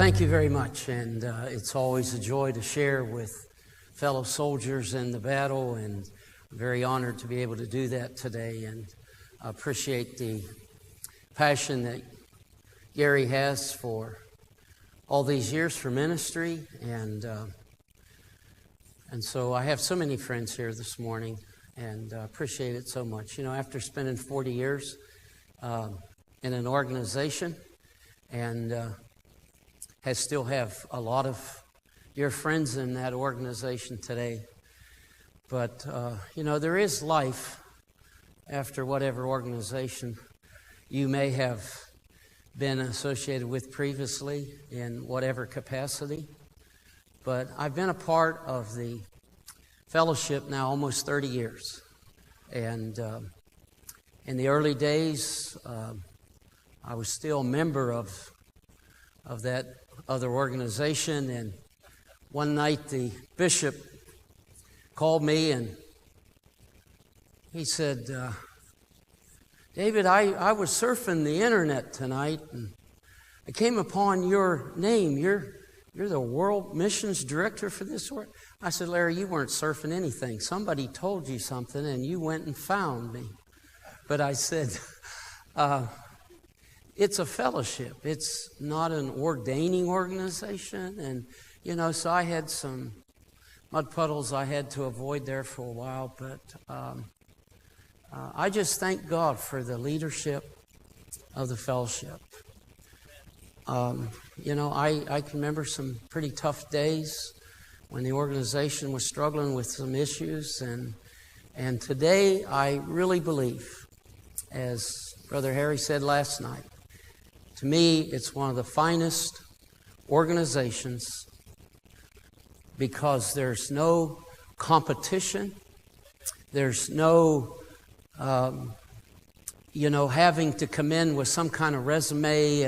thank you very much, and it's always a joy to share with fellow soldiers in the battle, and I'm very honored to be able to do that today, and I appreciate the passion that Gary has for all these years for ministry, and so I have so many friends here this morning, and appreciate it so much. You know, after spending 40 years in an organization, and still have a lot of dear friends in that organization today. But, you know, there is life after whatever organization you may have been associated with previously in whatever capacity. But I've been a part of the fellowship now almost 30 years. And in the early days, I was still a member of that other organization, and one night the bishop called me and he said, David, I was surfing the internet tonight and I came upon your name. You're the World Missions Director for this work. I said, Larry, you weren't surfing anything. Somebody told you something and you went and found me. But I said, it's a fellowship. It's not an ordaining organization. And, you know, so I had some mud puddles I had to avoid there for a while. But I just thank God for the leadership of the fellowship. You know, I can remember some pretty tough days when the organization was struggling with some issues. And today I really believe, as Brother Harry said last night, to me, it's one of the finest organizations because there's no competition. There's no, you know, having to come in with some kind of resume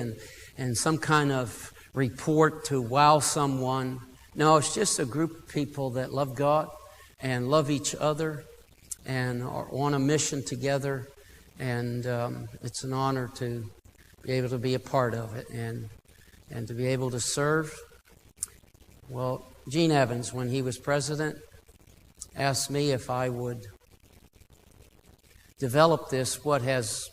and some kind of report to wow someone. No, it's just a group of people that love God and love each other and are on a mission together. And it's an honor to be able to be a part of it and to be able to serve. Well, Gene Evans, when he was president, asked me if I would develop this, what has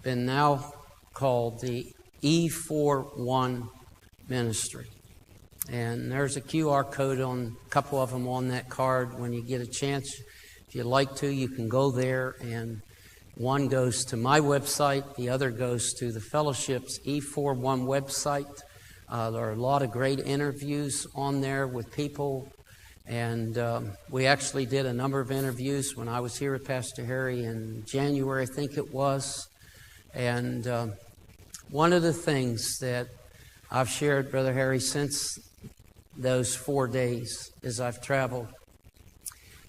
been now called the E41 ministry. And there's a QR code on a couple of them on that card. When you get a chance, if you'd like to, you can go there, and one goes to my website, the other goes to the fellowship's E41 website. There are a lot of great interviews on there with people, and we actually did a number of interviews when I was here with Pastor Harry in January, I think it was. And one of the things that I've shared, Brother Harry, since those 4 days as I've traveled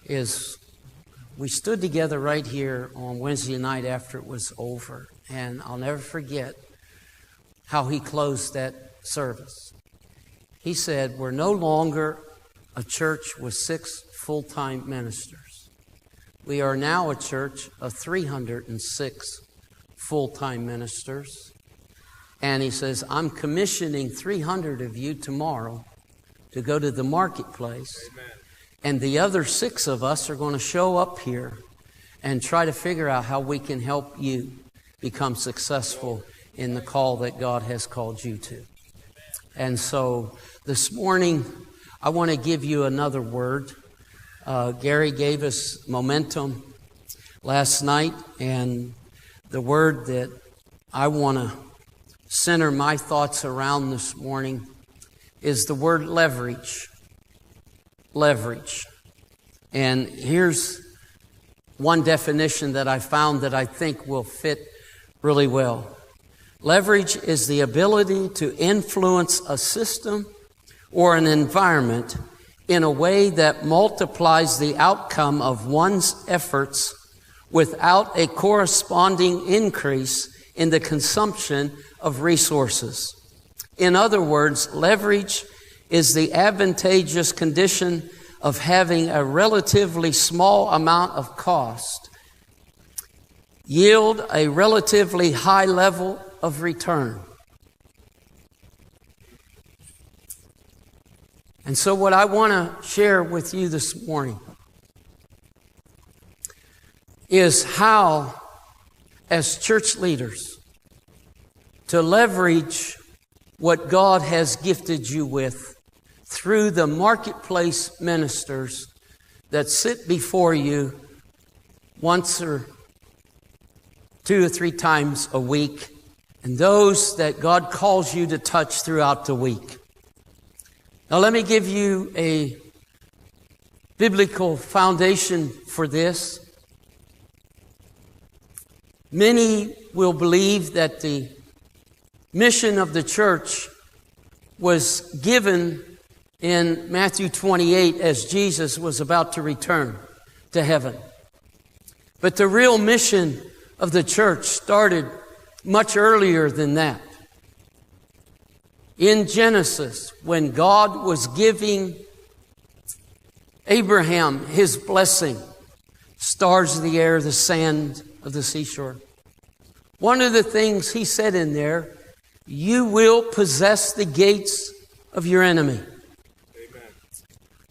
is we stood together right here on Wednesday night after it was over, and I'll never forget how he closed that service. He said, we're no longer a church with 6 full-time ministers. We are now a church of 306 full-time ministers. And he says, I'm commissioning 300 of you tomorrow to go to the Marketplace. Amen. And the other 6 of us are going to show up here and try to figure out how we can help you become successful in the call that God has called you to. And so this morning, I want to give you another word. Gary gave us momentum last night, and the word that I want to center my thoughts around this morning is the word leverage. Leverage. And here's one definition that I found that I think will fit really well. Leverage is the ability to influence a system or an environment in a way that multiplies the outcome of one's efforts without a corresponding increase in the consumption of resources. In other words, leverage is the advantageous condition of having a relatively small amount of cost yield a relatively high level of return. And so what I want to share with you this morning is how, as church leaders, to leverage what God has gifted you with through the Marketplace ministers that sit before you once or 2 or 3 times a week, and those that God calls you to touch throughout the week. Now let me give you a biblical foundation for this. Many will believe that the mission of the church was given in Matthew 28 as Jesus was about to return to heaven. But the real mission of the church started much earlier than that. In Genesis, when God was giving Abraham his blessing, stars of the air, the sand of the seashore. One of the things he said in there, you will possess the gates of your enemy. Amen.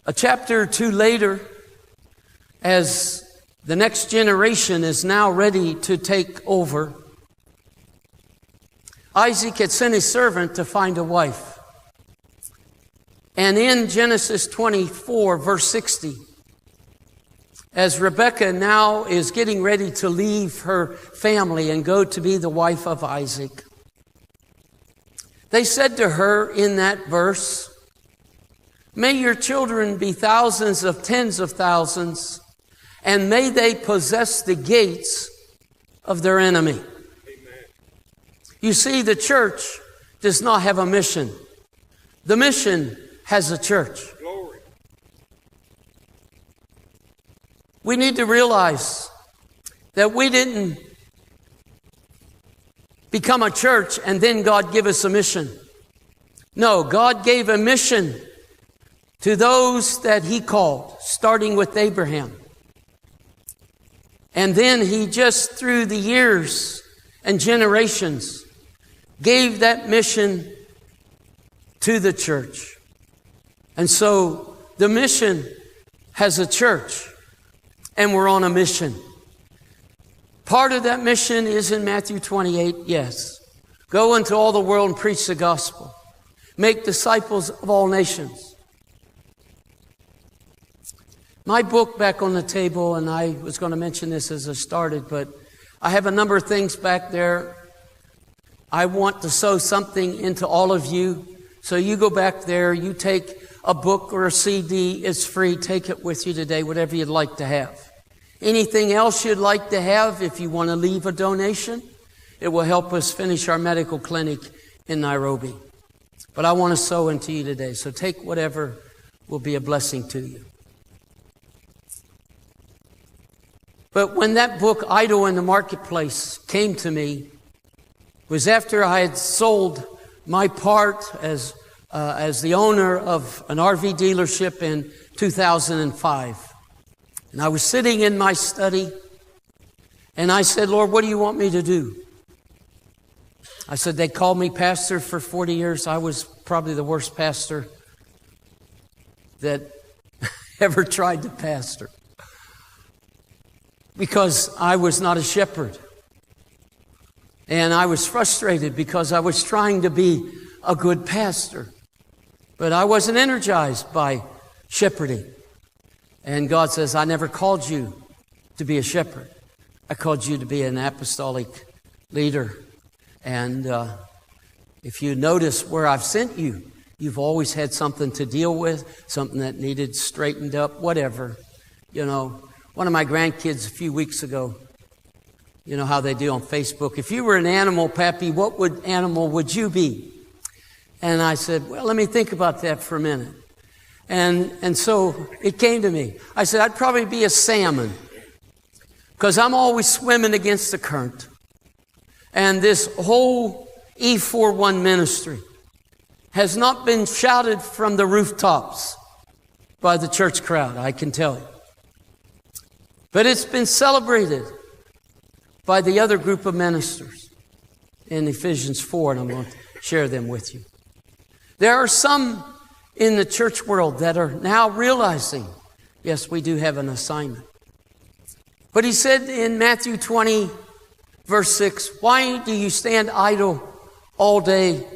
A chapter or 2 later, as the next generation is now ready to take over, Isaac had sent his servant to find a wife. And in Genesis 24, verse 60, as Rebekah now is getting ready to leave her family and go to be the wife of Isaac, they said to her in that verse, may your children be thousands of tens of thousands, and may they possess the gates of their enemy. Amen. You see, the church does not have a mission. The mission has a church. Glory. We need to realize that we didn't become a church and then God give us a mission. No, God gave a mission to those that He called, starting with Abraham. And then He just through the years and generations gave that mission to the church. And so the mission has a church, and we're on a mission. Part of that mission is in Matthew 28, yes. Go into all the world and preach the gospel. Make disciples of all nations. My book back on the table, and I was going to mention this as I started, but I have a number of things back there. I want to sow something into all of you. So you go back there, you take a book or a CD, it's free. Take it with you today, whatever you'd like to have. Anything else you'd like to have, if you want to leave a donation, it will help us finish our medical clinic in Nairobi. But I want to sow into you today, so take whatever will be a blessing to you. But when that book, Idle in the Marketplace, came to me, it was after I had sold my part as the owner of an RV dealership in 2005. And I was sitting in my study, and I said, Lord, what do you want me to do? I said, they called me pastor for 40 years. I was probably the worst pastor that ever tried to pastor, because I was not a shepherd. And I was frustrated because I was trying to be a good pastor, but I wasn't energized by shepherding. And God says, I never called you to be a shepherd. I called you to be an apostolic leader. And if you notice where I've sent you, you've always had something to deal with, something that needed straightened up, whatever. You know, one of my grandkids a few weeks ago, you know how they do on Facebook. If you were an animal, Pappy, what animal would you be? And I said, well, let me think about that for a minute. And so it came to me. I said, I'd probably be a salmon, because I'm always swimming against the current. And this whole E41 ministry has not been shouted from the rooftops by the church crowd, I can tell you. But it's been celebrated by the other group of ministers in Ephesians 4, and I'm going to share them with you. There are some in the church world that are now realizing, yes, we do have an assignment. But he said in Matthew 20, verse 6, why do you stand idle all day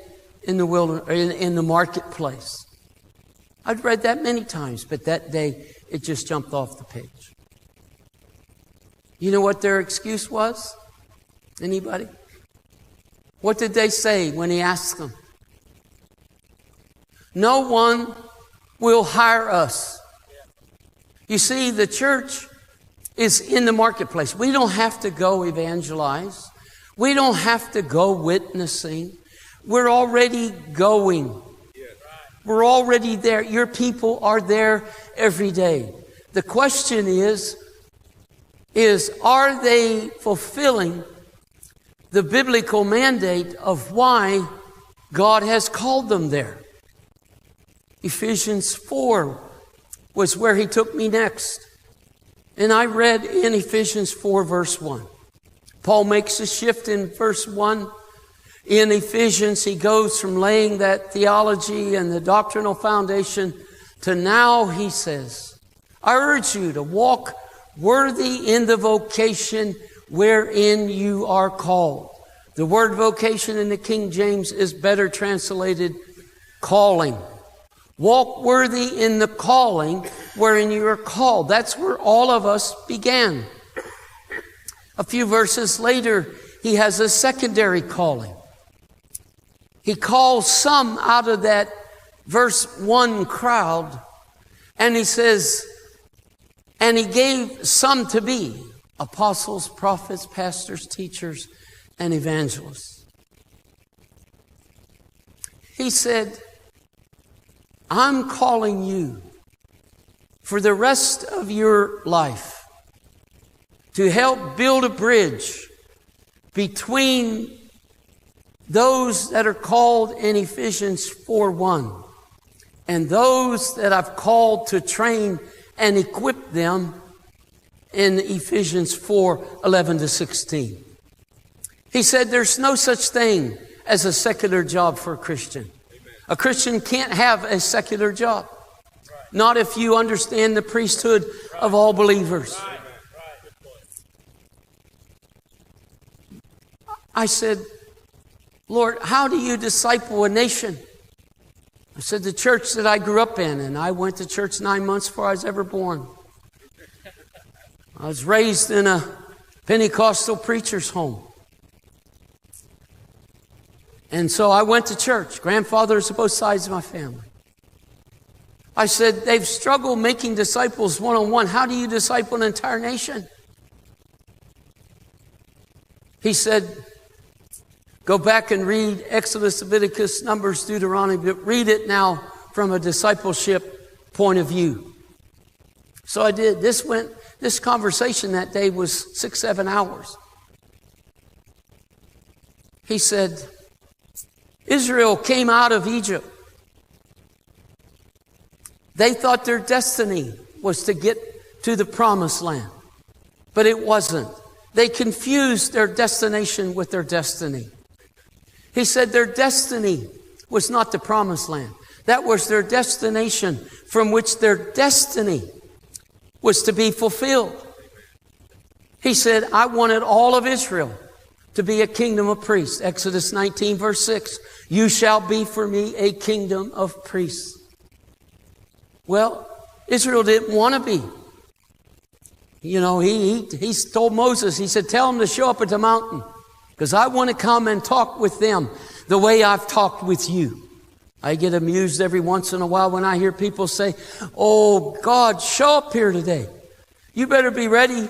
in the wilderness, in the marketplace? I've read that many times, but that day it just jumped off the page. You know what their excuse was? Anybody? What did they say when he asked them? No one will hire us. You see, the church is in the marketplace. We don't have to go evangelize. We don't have to go witnessing. We're already going. We're already there. Your people are there every day. The question is are they fulfilling the biblical mandate of why God has called them there? Ephesians 4 was where he took me next. And I read in Ephesians 4 verse 1. Paul makes a shift in verse 1. In Ephesians, he goes from laying that theology and the doctrinal foundation to now he says, I urge you to walk worthy in the vocation wherein you are called. The word vocation in the King James is better translated calling. Walk worthy in the calling wherein you are called. That's where all of us began. A few verses later, he has a secondary calling. He calls some out of that verse 1 crowd, and he says, and he gave some to be apostles, prophets, pastors, teachers, and evangelists. He said, I'm calling you for the rest of your life to help build a bridge between those that are called in Ephesians 4:1 and those that I've called to train and equip them in Ephesians 4:11 to 16. He said there's no such thing as a secular job for a Christian. A Christian can't have a secular job. Not if you understand the priesthood of all believers. I said, Lord, how do you disciple a nation? I said, the church that I grew up in, and I went to church 9 months before I was ever born. I was raised in a Pentecostal preacher's home. And so I went to church. Grandfathers of both sides of my family. I said, they've struggled making disciples one-on-one. How do you disciple an entire nation? He said, go back and read Exodus, Leviticus, Numbers, Deuteronomy, but read it now from a discipleship point of view. So I did. This conversation that day was 6-7 hours. He said, Israel came out of Egypt. They thought their destiny was to get to the promised land, but it wasn't. They confused their destination with their destiny. He said their destiny was not the promised land. That was their destination from which their destiny was to be fulfilled. He said, I wanted all of Israel to be a kingdom of priests. Exodus 19 verse 6. You shall be for me a kingdom of priests. Well, Israel didn't want to be. You know, he told Moses, he said, tell them to show up at the mountain because I want to come and talk with them the way I've talked with you. I get amused every once in a while when I hear people say, oh, God, show up here today. You better be ready.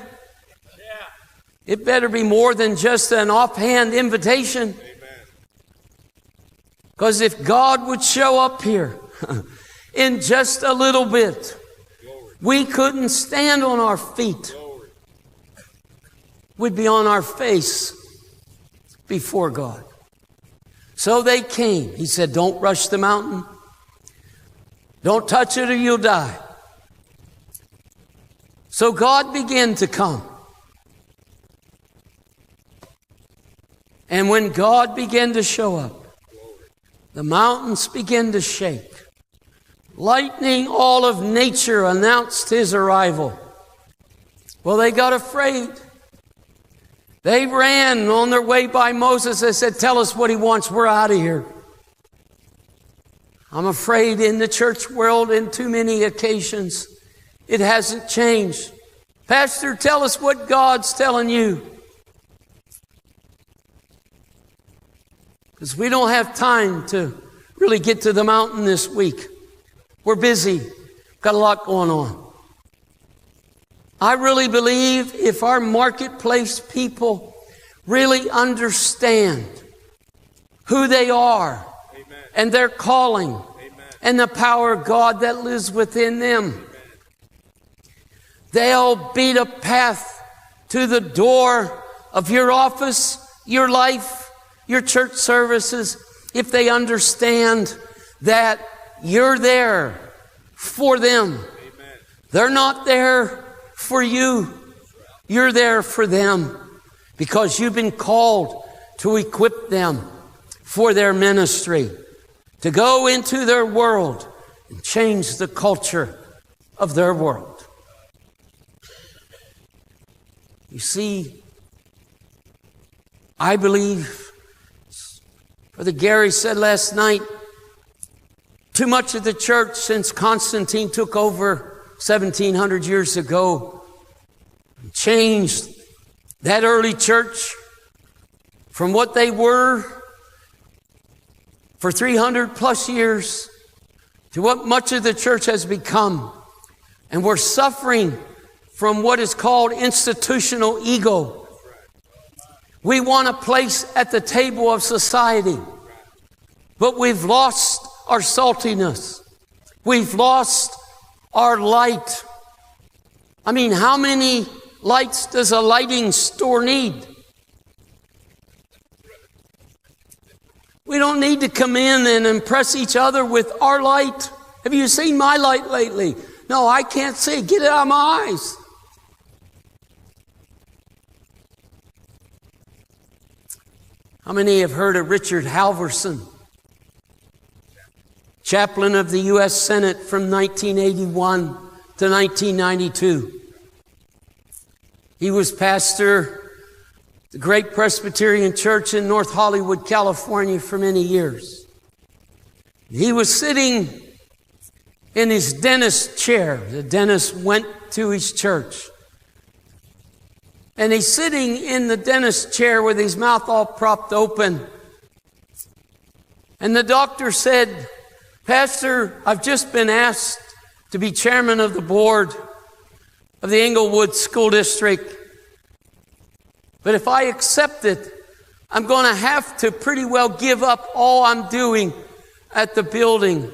It better be more than just an offhand invitation. Because if God would show up here in just a little bit, we couldn't stand on our feet. We'd be on our face before God. So they came. He said, don't rush the mountain. Don't touch it or you'll die. So God began to come. And when God began to show up, the mountains began to shake. Lightning, all of nature announced his arrival. Well, they got afraid. They ran on their way by Moses. They said, tell us what he wants. We're out of here. I'm afraid in the church world, in too many occasions, it hasn't changed. Pastor, tell us what God's telling you. Because we don't have time to really get to the mountain this week. We're busy. Got a lot going on. I really believe if our marketplace people really understand who they are, amen, and their calling, amen, and the power of God that lives within them, amen, they'll beat a path to the door of your office, your life, your church services, if they understand that you're there for them. Amen. They're not there for you. You're there for them because you've been called to equip them for their ministry, to go into their world and change the culture of their world. You see, I believe, Brother Gary said last night, too much of the church since Constantine took over 1700 years ago changed that early church from what they were for 300 plus years to what much of the church has become. And we're suffering from what is called institutional ego. We want a place at the table of society, but we've lost our saltiness. We've lost our light. I mean, how many lights does a lighting store need? We don't need to come in and impress each other with our light. Have you seen my light lately? No, I can't see. Get it out of my eyes. How many have heard of Richard Halverson, chaplain of the U.S. Senate from 1981 to 1992? He was pastor of the Great Presbyterian Church in North Hollywood, California for many years. He was sitting in his dentist chair. The dentist went to his church. And he's sitting in the dentist chair with his mouth all propped open. And the doctor said, Pastor, I've just been asked to be chairman of the board of the Englewood School District. But if I accept it, I'm going to have to pretty well give up all I'm doing at the building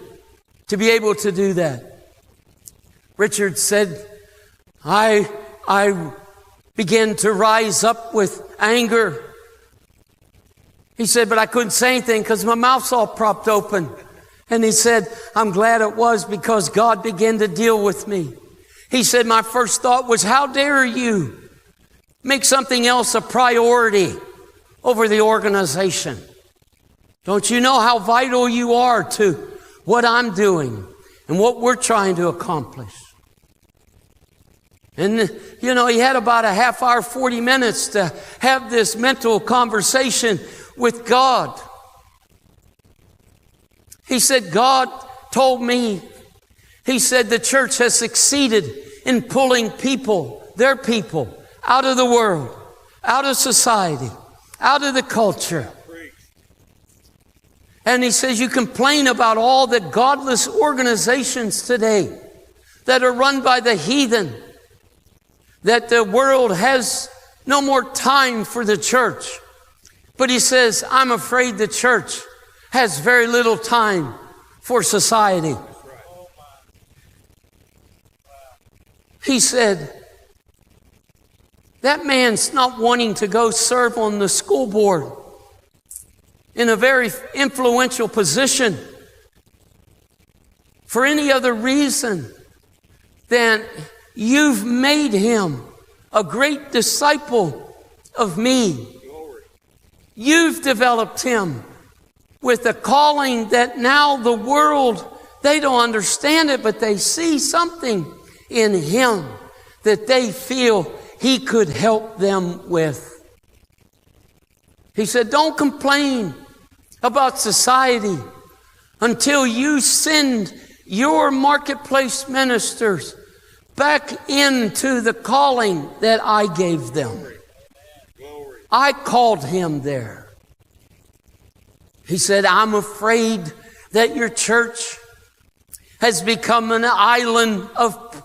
to be able to do that. Richard said, I began to rise up with anger. He said, but I couldn't say anything because my mouth's all propped open. And he said, I'm glad it was because God began to deal with me. He said, my first thought was, how dare you make something else a priority over the organization? Don't you know how vital you are to what I'm doing and what we're trying to accomplish? And, you know, he had about a half hour, 40 minutes to have this mental conversation with God. He said, God told me, he said, the church has succeeded in pulling people, their people, out of the world, out of society, out of the culture. And he says, you complain about all the godless organizations today that are run by the heathen, that the world has no more time for the church. But he says, I'm afraid the church has very little time for society. He said, that man's not wanting to go serve on the school board in a very influential position for any other reason than you've made him a great disciple of me. You've developed him with a calling that now the world They don't understand it, but they see something in him that they feel he could help them with. He said, don't complain about society until you send your marketplace ministers back into the calling that I gave them. I called him there. He said, I'm afraid that your church has become an island of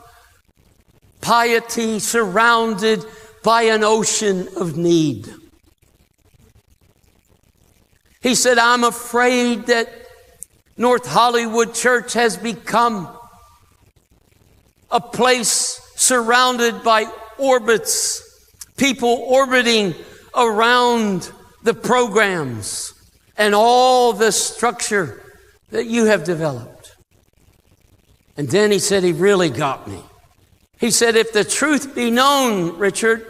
piety surrounded by an ocean of need. He said, I'm afraid that North Hollywood Church has become a place surrounded by orbits, people orbiting around the programs and all the structure that you have developed. And then he said, he really got me. He said, if the truth be known, Richard,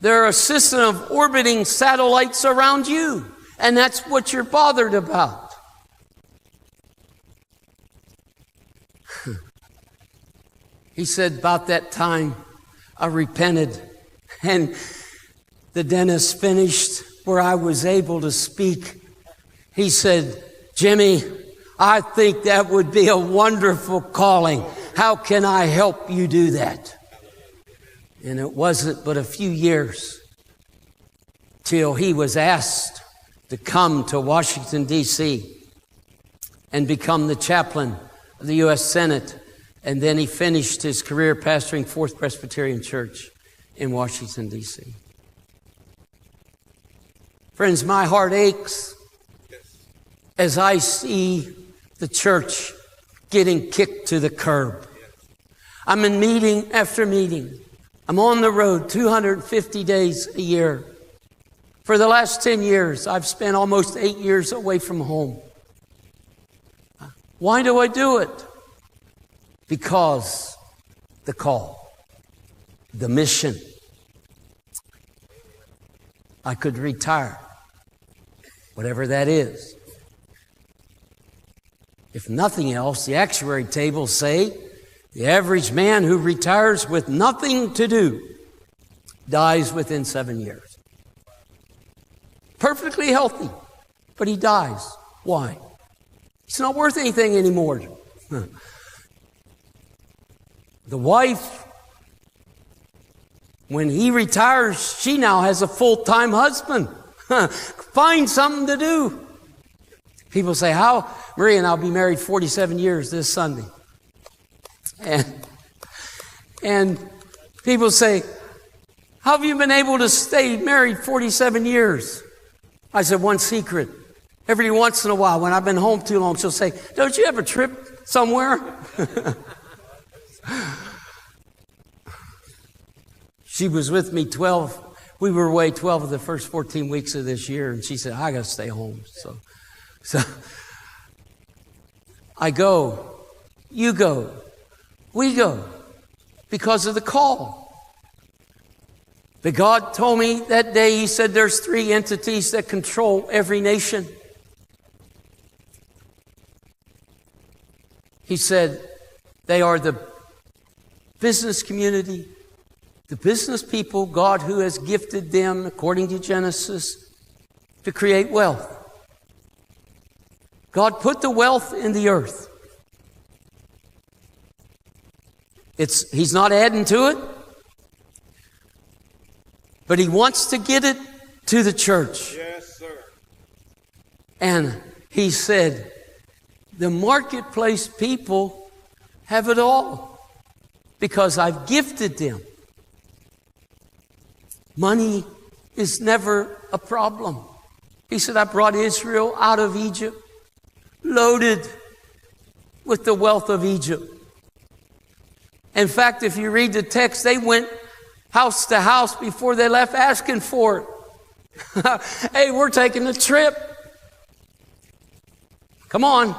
there are a system of orbiting satellites around you, and that's what you're bothered about. He said, about that time, I repented, and the dentist finished where I was able to speak. He said, Jimmy, I think that would be a wonderful calling. How can I help you do that? And it wasn't but a few years till he was asked to come to Washington, D.C. and become the chaplain of the U.S. Senate. And then he finished his career pastoring Fourth Presbyterian Church in Washington, D.C. Friends, my heart aches as I see the church getting kicked to the curb. I'm in meeting after meeting. I'm on the road 250 days a year. For the last 10 years, I've spent almost 8 years away from home. Why do I do it? Because the call, the mission. I could retire, whatever that is. If nothing else, the actuary tables say the average man who retires with nothing to do dies within 7 years. Perfectly healthy, but he dies. Why? He's not worth anything anymore. The wife, when he retires, she now has a full-time husband. Find something to do. People say, how? Maria and I will be married 47 years this Sunday. And people say, how have you been able to stay married 47 years? I said, one secret. Every once in a while, when I've been home too long, she'll say, don't you have a trip somewhere? She was with me 12. We were away 12 of the first 14 weeks of this year, and she said, I got to stay home. So I go, you go, we go, because of the call. But God told me that day, He said, there's 3 entities that control every nation. He said, they are the business community, the business people, God who has gifted them, according to Genesis, to create wealth. God put the wealth in the earth. He's not adding to it, but He wants to get it to the church. Yes, sir. And He said, the marketplace people have it all because I've gifted them. Money is never a problem. He said, I brought Israel out of Egypt, loaded with the wealth of Egypt. In fact, if you read the text, they went house to house before they left asking for it. Hey, we're taking a trip. Come on.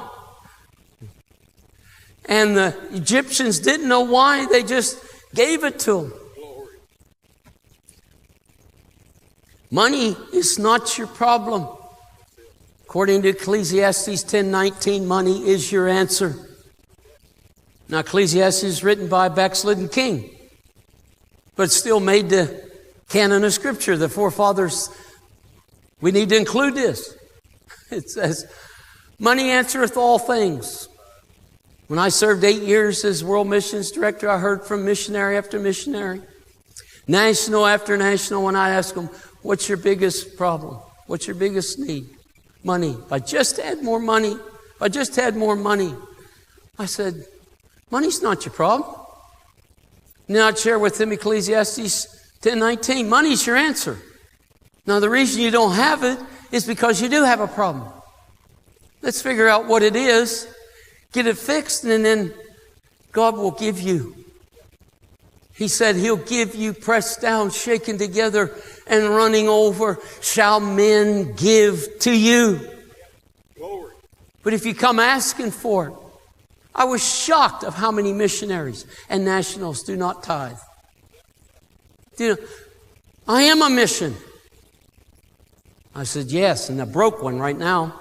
And the Egyptians didn't know why. They just gave it to them. Money is not your problem. According to Ecclesiastes 10:19, money is your answer. Now, Ecclesiastes is written by a backslidden king, but still made the canon of Scripture. The forefathers, we need to include this. It says, money answereth all things. When I served 8 years as World Missions Director, I heard from missionary after missionary, national after national, when I asked them, what's your biggest problem? What's your biggest need? Money. If I just had more money, I said, money's not your problem. Now I'd share with them Ecclesiastes 10:19. Money's your answer. Now the reason you don't have it is because you do have a problem. Let's figure out what it is, get it fixed, and then God will give you. He said He'll give you pressed down, shaken together, and running over shall men give to you. Glory. But if you come asking for it, I was shocked of how many missionaries and nationals do not tithe. You know, I am a mission. I said, yes, and I broke one right now.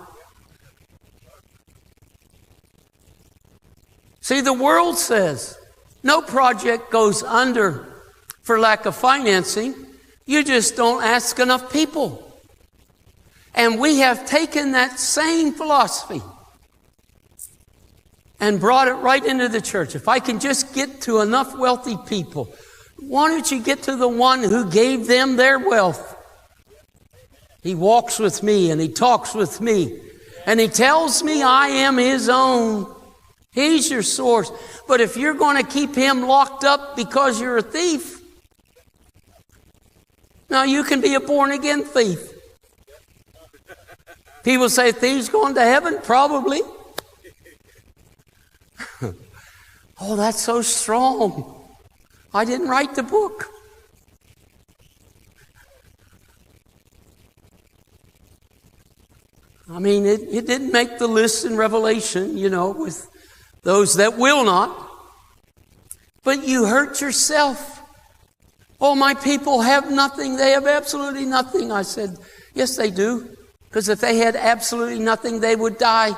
See, the world says no project goes under for lack of financing. You just don't ask enough people. And we have taken that same philosophy and brought it right into the church. If I can just get to enough wealthy people, why don't you get to the one who gave them their wealth? He walks with me and He talks with me and He tells me I am His own. He's your source. But if you're going to keep Him locked up because you're a thief, now you can be a born-again thief. People say, thieves going to heaven? Probably. Oh, that's so strong. I didn't write the book. I mean, it didn't make the list in Revelation, with those that will not. But you hurt yourself. Oh, my people have nothing. They have absolutely nothing. I said, yes, they do. Because if they had absolutely nothing, they would die.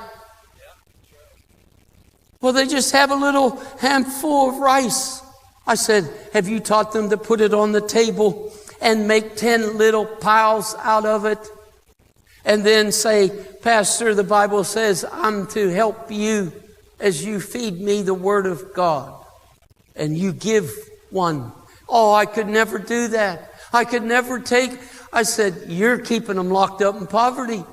Well, they just have a little handful of rice. I said, have you taught them to put it on the table and make 10 little piles out of it? And then say, Pastor, the Bible says I'm to help you as you feed me the Word of God. And you give one. Oh, I could never do that. I could never take. I said, you're keeping them locked up in poverty.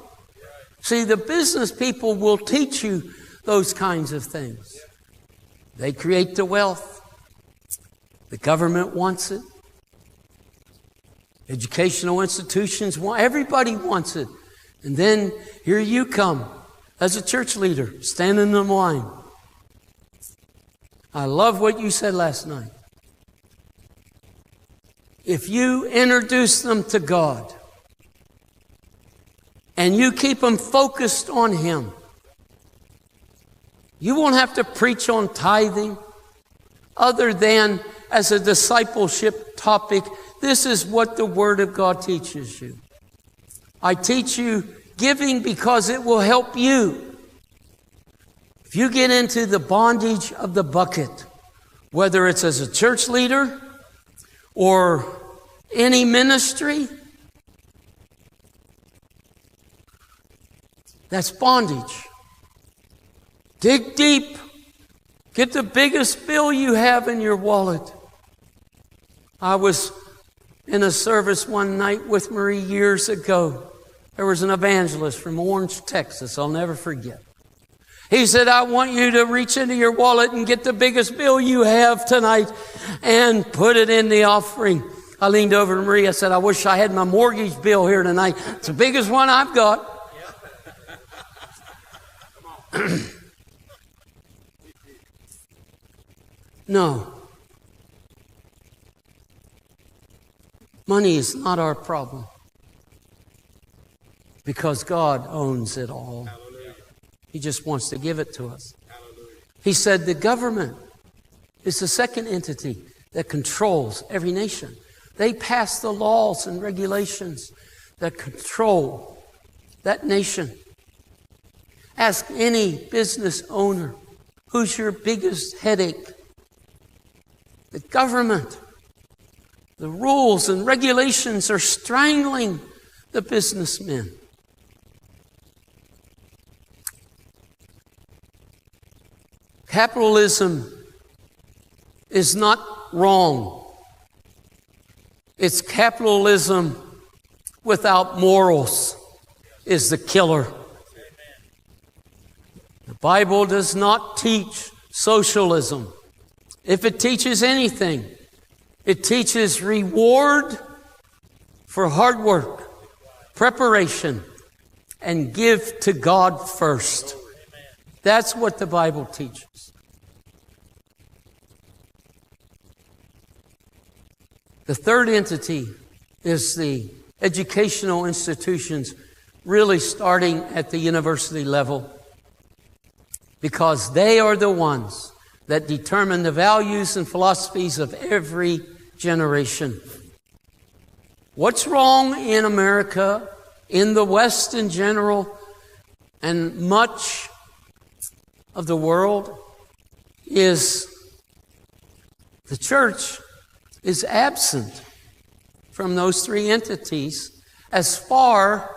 See, the business people will teach you those kinds of things. They create the wealth. The government wants it. Educational institutions want, everybody wants it. And then here you come as a church leader, standing in line. I love what you said last night. If you introduce them to God and you keep them focused on Him, you won't have to preach on tithing other than as a discipleship topic. This is what the Word of God teaches you. I teach you giving because it will help you. If you get into the bondage of the bucket, whether it's as a church leader or any ministry, that's bondage. Dig deep. Get the biggest bill you have in your wallet. I was in a service one night with Marie years ago. There was an evangelist from Orange, Texas. I'll never forget. He said, I want you to reach into your wallet and get the biggest bill you have tonight and put it in the offering. I leaned over to Marie. I said, I wish I had my mortgage bill here tonight. It's the biggest one I've got. No. Money is not our problem because God owns it all. Hallelujah. He just wants to give it to us. Hallelujah. He said the government is the second entity that controls every nation. They pass the laws and regulations that control that nation. Ask any business owner, who's your biggest headache? The government. The rules and regulations are strangling the businessmen. Capitalism is not wrong. It's capitalism without morals is the killer. The Bible does not teach socialism. If it teaches anything, it teaches reward for hard work, preparation, and give to God first. That's what the Bible teaches. The third entity is the educational institutions, really starting at the university level, because they are the ones that determine the values and philosophies of every generation. What's wrong in America, in the West in general, and much of the world is the church is absent from those three entities as far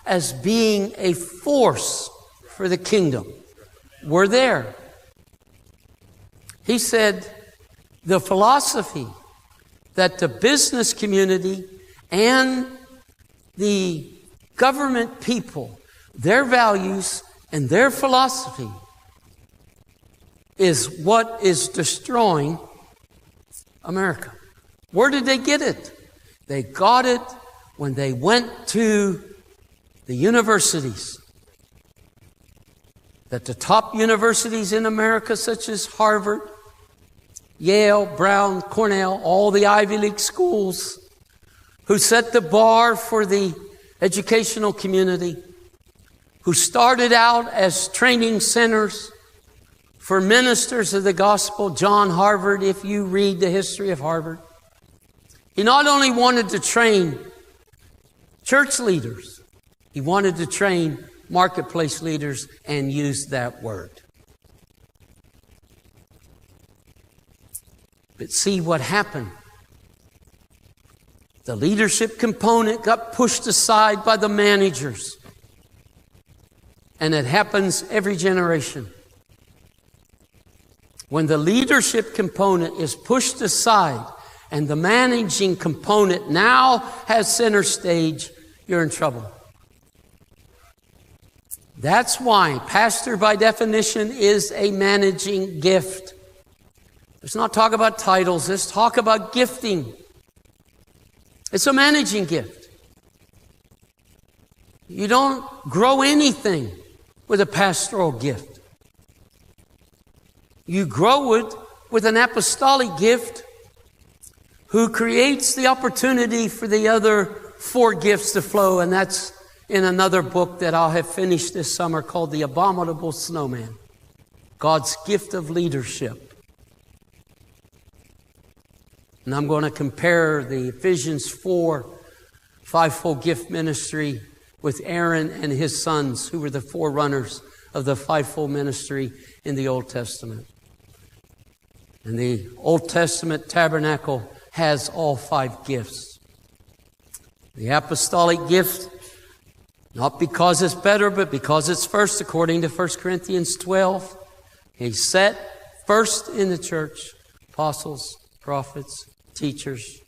as being a force for the kingdom. We're there. He said the philosophy that the business community and the government people, their values and their philosophy is what is destroying America. Where did they get it? They got it when they went to the universities. That the top universities in America, such as Harvard, Yale, Brown, Cornell, all the Ivy League schools, who set the bar for the educational community, who started out as training centers for ministers of the gospel. John Harvard, if you read the history of Harvard, he not only wanted to train church leaders, he wanted to train marketplace leaders and used that word. But see what happened. The leadership component got pushed aside by the managers. And it happens every generation. When the leadership component is pushed aside and the managing component now has center stage, you're in trouble. That's why pastor by definition is a managing gift. Let's not talk about titles. Let's talk about gifting. It's a managing gift. You don't grow anything with a pastoral gift. You grow it with an apostolic gift who creates the opportunity for the other four gifts to flow. And that's in another book that I'll have finished this summer called The Abominable Snowman. God's gift of leadership. And I'm going to compare the Ephesians 4 fivefold gift ministry with Aaron and his sons, who were the forerunners of the fivefold ministry in the Old Testament. And the Old Testament tabernacle has all five gifts. The apostolic gift, not because it's better, but because it's first, according to 1 Corinthians 12. He's set first in the church, apostles, prophets, teachers.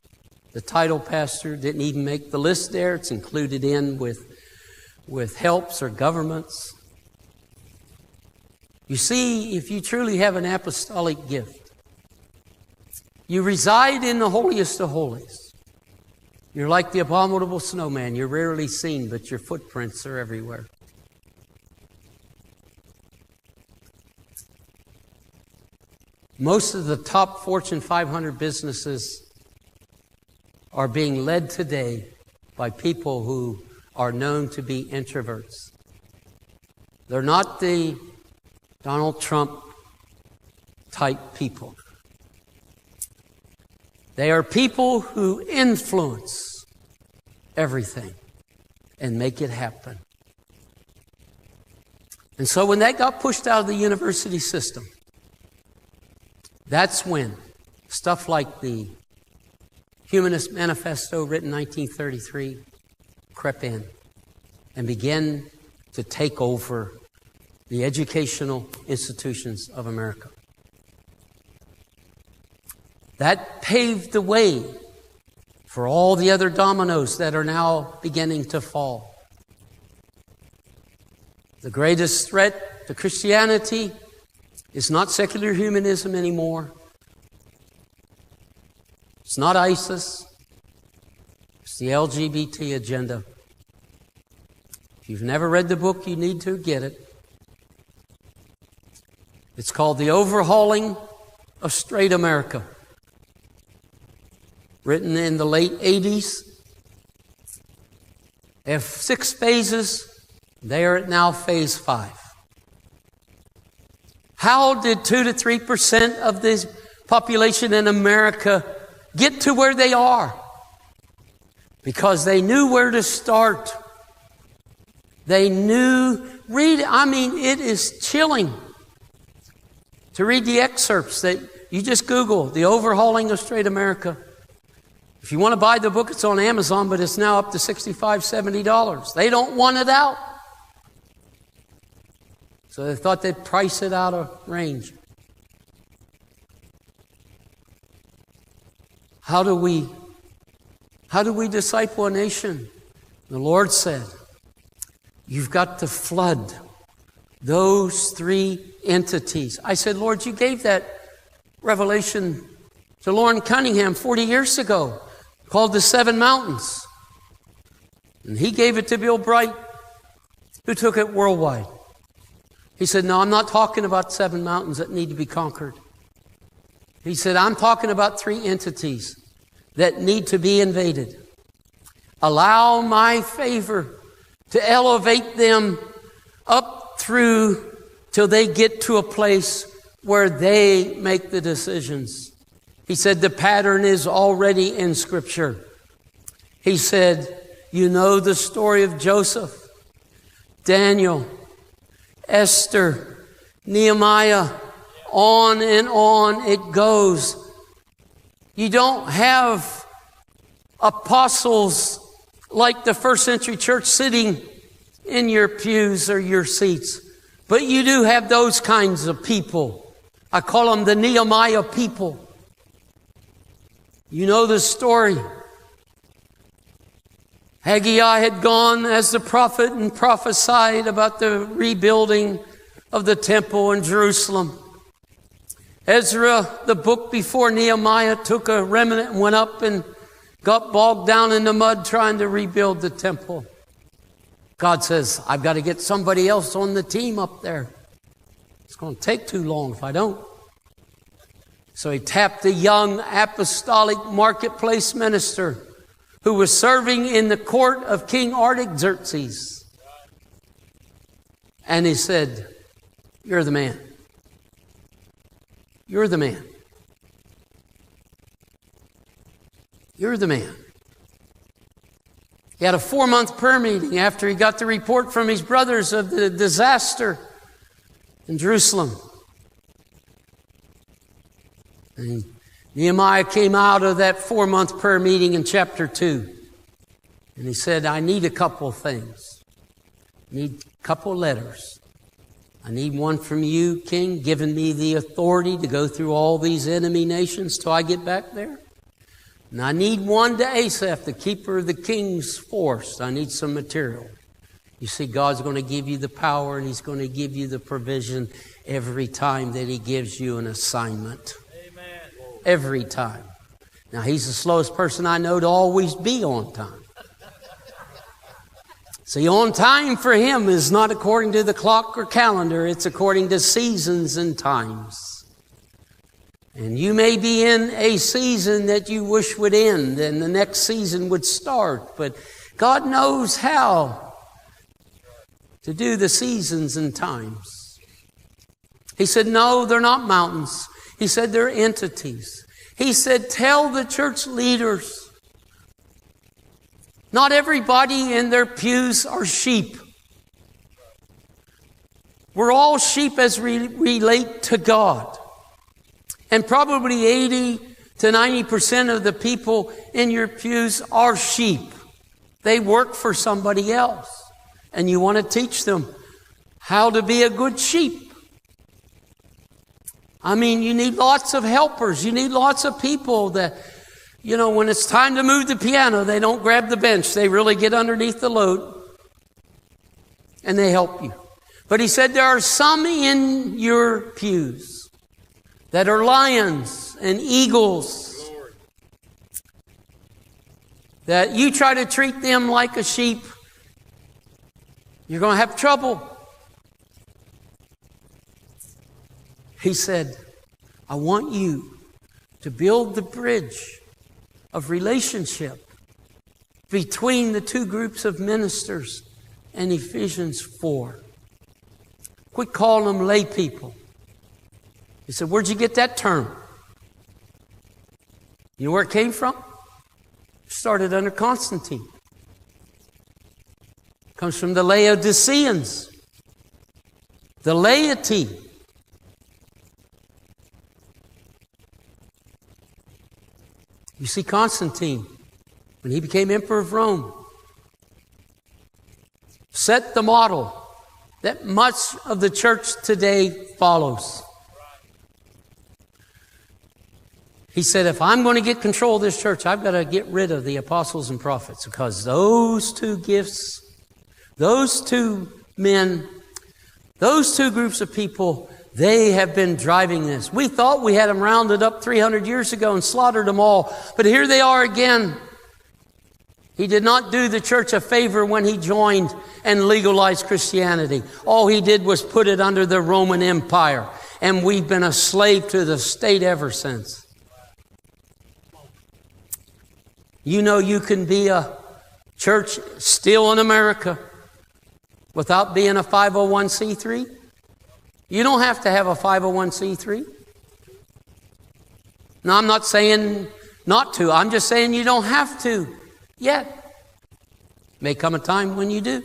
The title pastor didn't even make the list there. It's included in with helps or governments. You see, if you truly have an apostolic gift, you reside in the holiest of holies. You're like the abominable snowman. You're rarely seen, but your footprints are everywhere. Most of the top Fortune 500 businesses are being led today by people who are known to be introverts. They're not the Donald Trump type people. They are people who influence everything and make it happen. And so when that got pushed out of the university system, that's when stuff like the Humanist Manifesto, written in 1933, crept in and began to take over the educational institutions of America. That paved the way for all the other dominoes that are now beginning to fall. The greatest threat to Christianity is not secular humanism anymore. It's not ISIS. It's the LGBT agenda. If you've never read the book, you need to get it. It's called The Overhauling of Straight America. Written in the late 80s. They have 6 phases. They are at now phase 5. How did 2 to 3% of the population in America get to where they are? Because they knew where to start. They knew, it is chilling to read the excerpts that you just Google, The Overhauling of Straight America. If you want to buy the book, it's on Amazon, but it's now up to $65, $70. They don't want it out. So they thought they'd price it out of range. How do we disciple a nation? The Lord said, you've got to flood those 3 entities. I said, Lord, you gave that revelation to Lauren Cunningham 40 years ago, called the 7 Mountains. And he gave it to Bill Bright, who took it worldwide. He said, no, I'm not talking about 7 mountains that need to be conquered. He said, I'm talking about 3 entities that need to be invaded. Allow my favor to elevate them up through till they get to a place where they make the decisions. He said, the pattern is already in Scripture. He said, you know the story of Joseph, Daniel, Esther, Nehemiah, on and on it goes. You don't have apostles like the first century church sitting in your pews or your seats. But you do have those kinds of people. I call them the Nehemiah people. You know the story. Haggai had gone as the prophet and prophesied about the rebuilding of the temple in Jerusalem. Ezra, the book before Nehemiah, took a remnant and went up and got bogged down in the mud trying to rebuild the temple. God says, I've got to get somebody else on the team up there. It's going to take too long if I don't. So he tapped a young apostolic marketplace minister who was serving in the court of King Artaxerxes. And he said, you're the man. You're the man. You're the man. He had a 4-month prayer meeting after he got the report from his brothers of the disaster in Jerusalem. And Nehemiah came out of that 4-month prayer meeting in chapter 2. And he said, I need a couple of things. I need a couple of letters. I need one from you, King, giving me the authority to go through all these enemy nations till I get back there. And I need one to Asaph, the keeper of the king's force. I need some material. You see, God's going to give you the power and He's going to give you the provision every time that He gives you an assignment. Amen. Every time. Now, He's the slowest person I know to always be on time. See, on time for Him is not according to the clock or calendar. It's according to seasons and times. And you may be in a season that you wish would end and the next season would start. But God knows how to do the seasons and times. He said, no, they're not mountains. He said, they're entities. He said, tell the church leaders. Not everybody in their pews are sheep. We're all sheep as we relate to God. And probably 80 to 90% of the people in your pews are sheep. They work for somebody else. And you want to teach them how to be a good sheep. I mean, you need lots of helpers. You need lots of people that, you know, when it's time to move the piano, they don't grab the bench. They really get underneath the load and they help you. But he said there are some in your pews that are lions and eagles, that you try to treat them like a sheep, you're going to have trouble. He said, I want you to build the bridge of relationship between the two groups of ministers in Ephesians 4. Quit calling them lay people. He said, where'd you get that term? You know where it came from? It started under Constantine. It comes from the Laodiceans, the laity. You see, Constantine, when he became emperor of Rome, set the model that much of the church today follows. He said, if I'm going to get control of this church, I've got to get rid of the apostles and prophets, because those two gifts, those two men, those two groups of people, they have been driving this. We thought we had them rounded up 300 years ago and slaughtered them all, but here they are again. He did not do the church a favor when he joined and legalized Christianity. All he did was put it under the Roman Empire, and we've been a slave to the state ever since. You know, you can be a church still in America without being a 501c3. You don't have to have a 501c3. Now, I'm not saying not to. I'm just saying you don't have to yet. May come a time when you do.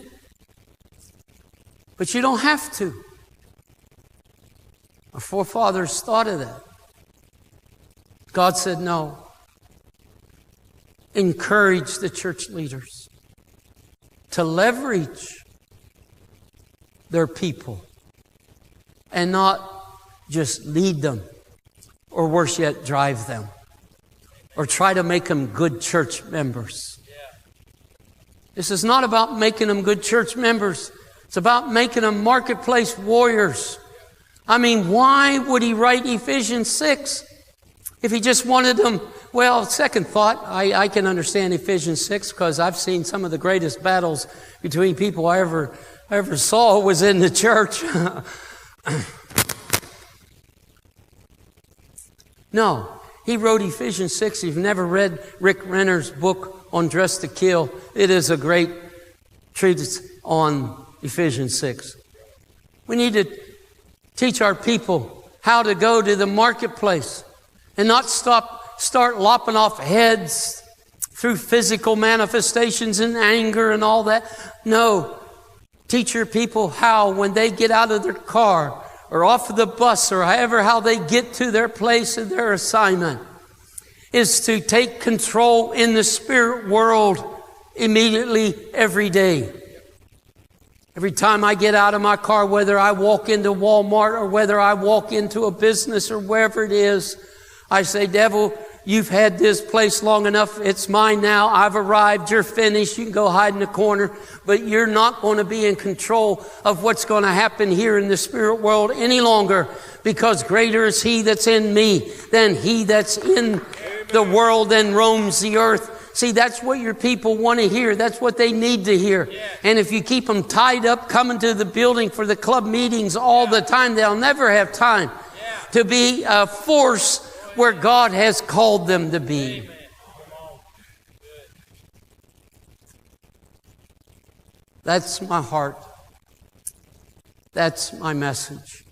But you don't have to. Our forefathers thought of that. God said no. Encourage the church leaders to leverage their people and not just lead them, or worse yet, drive them, or try to make them good church members. This is not about making them good church members. It's about making them marketplace warriors. I mean, why would he write Ephesians 6 if he just wanted them? Well, second thought, I can understand Ephesians 6 because I've seen some of the greatest battles between people I ever saw was in the church. No, he wrote Ephesians 6. If you've never read Rick Renner's book on Dress to Kill, it is a great treatise on Ephesians 6. We need to teach our people how to go to the marketplace and not start lopping off heads through physical manifestations and anger and all that. No, teach your people how, when they get out of their car or off of the bus or however how they get to their place and their assignment, is to take control in the spirit world immediately every day. Every time I get out of my car, whether I walk into Walmart or whether I walk into a business or wherever it is, I say, devil, you've had this place long enough. It's mine now. I've arrived. You're finished. You can go hide in the corner. But you're not going to be in control of what's going to happen here in the spirit world any longer, because greater is he that's in me than he that's in the world and roams the earth. See, that's what your people want to hear. That's what they need to hear. And if you keep them tied up coming to the building for the club meetings all the time, they'll never have time to be a force where God has called them to be. That's my heart. That's my message.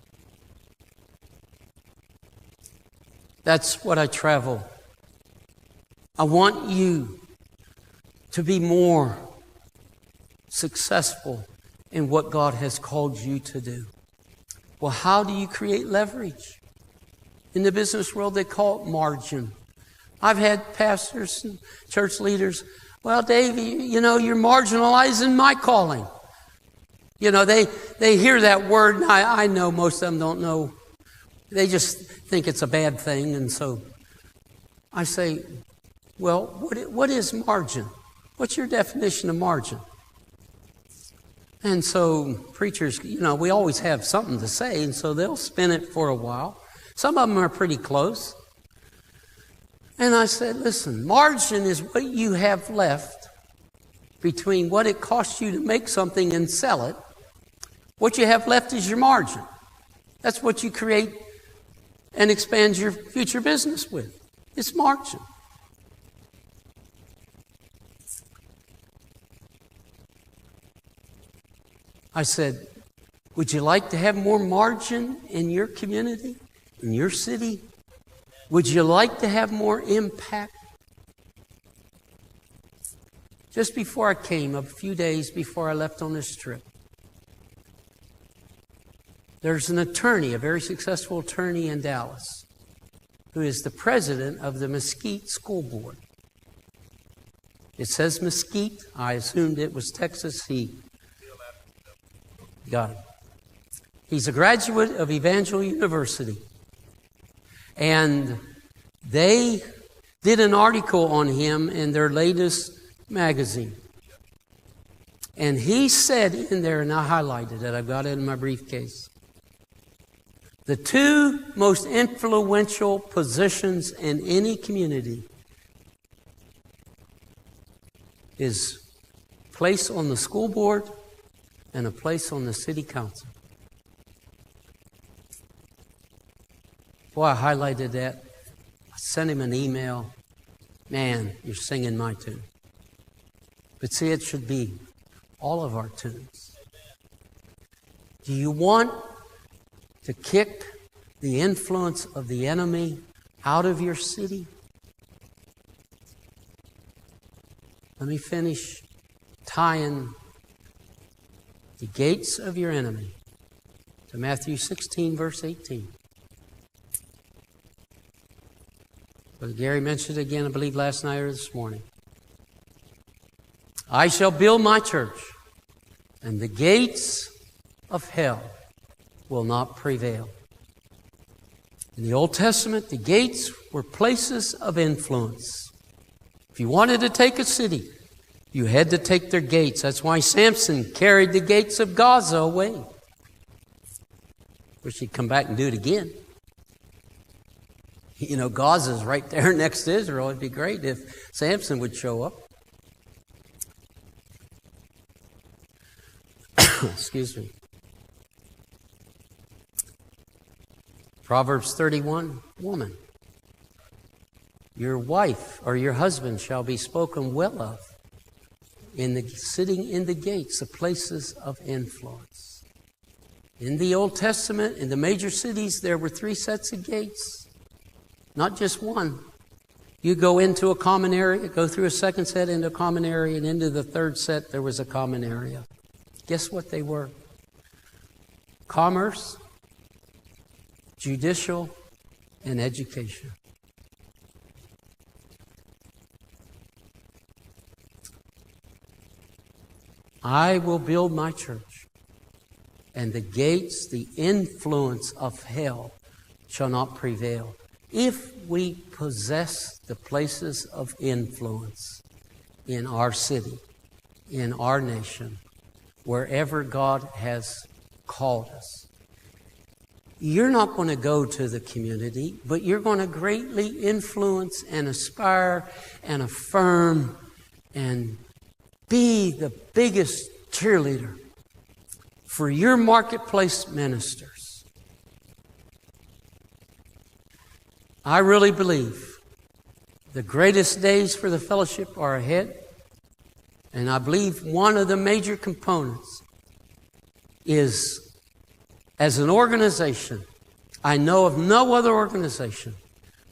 That's what I travel. I want you to be more successful in what God has called you to do. Well, how do you create leverage? In the business world, they call it margin. I've had pastors and church leaders, well, Dave, you're marginalizing my calling. They hear that word, and I know most of them don't know. They just think it's a bad thing, and so I say, well, what is margin? What's your definition of margin? And so preachers, we always have something to say, and so they'll spin it for a while. Some of them are pretty close. And I said, listen, margin is what you have left between what it costs you to make something and sell it. What you have left is your margin. That's what you create and expand your future business with. It's margin. I said, would you like to have more margin in your community, in your city? Would you like to have more impact? Just before I came, a few days before I left on this trip, there's an attorney, a very successful attorney in Dallas, who is the president of the Mesquite School Board. It says Mesquite. I assumed it was Texas. He got it. He's a graduate of Evangel University. And they did an article on him in their latest magazine. And he said in there, and I highlighted it, I've got it in my briefcase, the two most influential positions in any community is a place on the school board and a place on the city council. Boy, I highlighted that. I sent him an email. Man, you're singing my tune. But see, it should be all of our tunes. Do you want to kick the influence of the enemy out of your city? Let me finish tying the gates of your enemy to Matthew 16, verse 18. Brother Gary mentioned it again, I believe, last night or this morning. I shall build my church, and the gates of hell will not prevail. In the Old Testament, the gates were places of influence. If you wanted to take a city, you had to take their gates. That's why Samson carried the gates of Gaza away. Wish he'd come back and do it again. Gaza's right there next to Israel. It'd be great if Samson would show up. Excuse me. Proverbs 31, woman, your wife or your husband shall be spoken well of sitting in the gates, the places of influence. In the Old Testament, in the major cities, there were 3 sets of gates. Not just one. You go into a common area, go through a second set into a common area, and into the third set there was a common area. Guess what they were? Commerce, judicial, and education. I will build my church, and the gates, the influence of hell shall not prevail. If we possess the places of influence in our city, in our nation, wherever God has called us, you're not going to go to the community, but you're going to greatly influence and aspire and affirm and be the biggest cheerleader for your marketplace ministers. I really believe the greatest days for the fellowship are ahead. And I believe one of the major components is, as an organization, I know of no other organization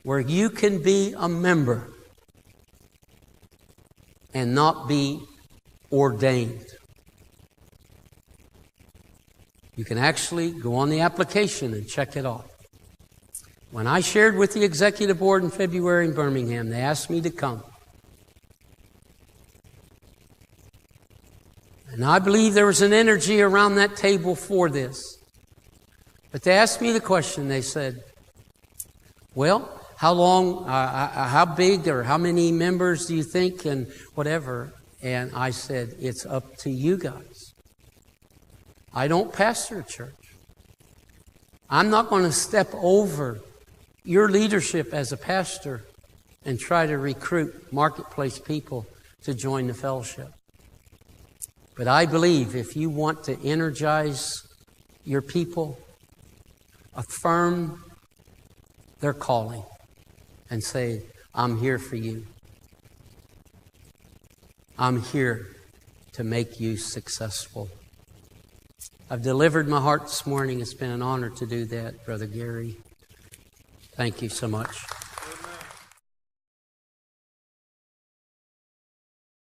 where you can be a member and not be ordained. You can actually go on the application and check it off. When I shared with the executive board in February in Birmingham, they asked me to come. And I believe there was an energy around that table for this. But they asked me the question, they said, well, how long, how big or how many members do you think and whatever? And I said, it's up to you guys. I don't pastor a church. I'm not going to step over your leadership as a pastor and try to recruit Marketplace people to join the fellowship. But I believe if you want to energize your people, affirm their calling and say, I'm here for you. I'm here to make you successful. I've delivered my heart this morning. It's been an honor to do that, Brother Gary. Thank you so much.